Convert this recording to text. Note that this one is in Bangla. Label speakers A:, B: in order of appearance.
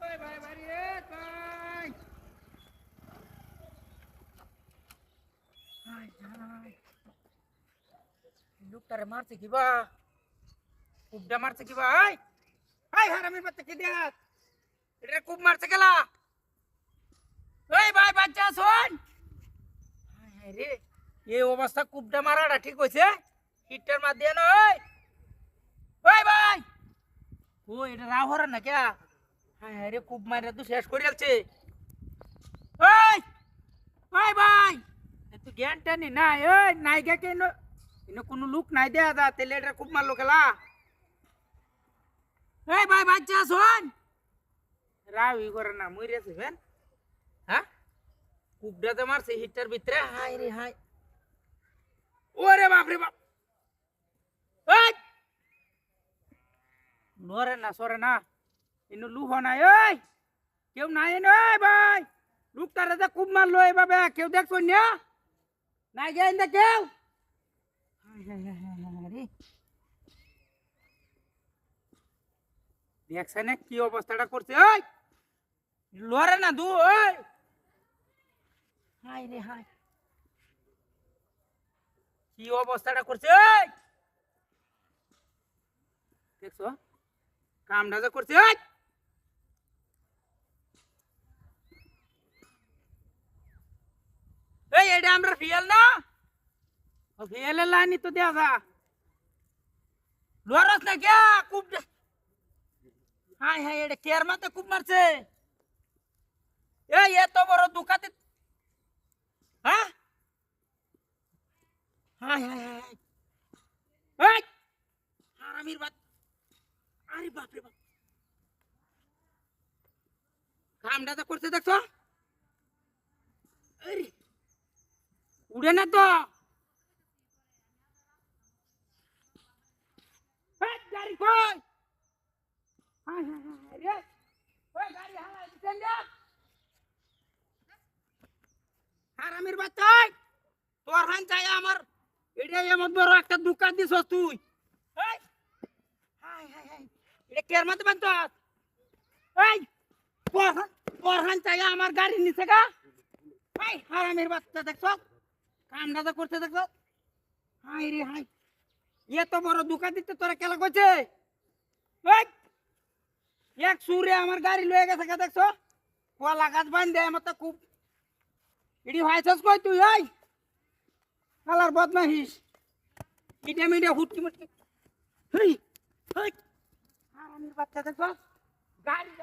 A: ওই ভাই বাড়ি রে ভাই হাই হাই লোকটারে মারছে কি বা কুবডা মারছে কি ভাই হাই হারামির বাচ্চা কি দেখ এটা কুব মারছে গেলা এই ভাই বাচ্চা শোন হাই হাই রে এই অবস্থা কুবডা মারাটা ঠিক হইছে হিটটার মার দিয়ে না ওই ভাই ও এটা রাও হরান না क्या হাই হাই রে কুব মাইরা তো শেষ করে আলছে ওই ওই ভাই তুই জ্ঞানটা নি না ওই নাই গে কেন ইনো কোনো লুক নাই দেয়া দা তেলে এটা কুব মারলো খেলা এই ভাই বাচ্চা শোন রাও ই করে না মইরেছে বেন হ্যাঁ কুবডাতে মারছে হিটটার ভিতরে হাই রে হাই ওরে বাপ রে বাপ এই নরে না সরে না ইনো লুহ নাই এই কেউ নাই নয় ভাই লুকটারে যে কুব মারলো এইভাবে কেউ দেখছো না নাই গে ইন্দা কেউ রে দেখছ না কি অবস্থাটা করছে ওই লরে না দু ওই হাই রে হাই কি অবস্থাটা করছে ওই দেখছো কামটা যে করছে ওই এই এটা আমরা ফিয়াল না ফিয়ালের লাইনই তো দেয়া যা লরস না কে কুব হাই হাই এটা কেয়ার মাতে কুব মারছে এই এত বড় দুকাতে হ্যাঁ হাই হাই হাই এই হারামির বাত আরে বাপ রে বাপ কামটা তো করছে দেখছো আরে উড়ে না তো গাড়ি কই হাই হাই হাই রে ওই গাড়ি হালাই দিছেন না হারামির বাচ্চা তোর হান চাই আমার এটা এমন বড় একটা দোকান দিছস তুই এই হাই হাই হাই এটা কেয়ার মাতে বান্ত এই তোর হান চাই আমার গাড়ি নিচে গা এই হারামির বাচ্চা দেখছো কামটা তো করতে দেখছো হাই রে হাই এত বড় দোকান দিতে তোরা কেলা কইছে এই এক সুরে আমার গাড়ি লয়ে গেছে কা দেখছো কলা গাছ বান্ধ দে আমার তো খুব ইডি হইছস কই তুই এই কালার বদমাইশ ইটা মিডিয়া হুটকি মুটকি হেই হেই হারামির বাচ্চা দেখছো গাড়ি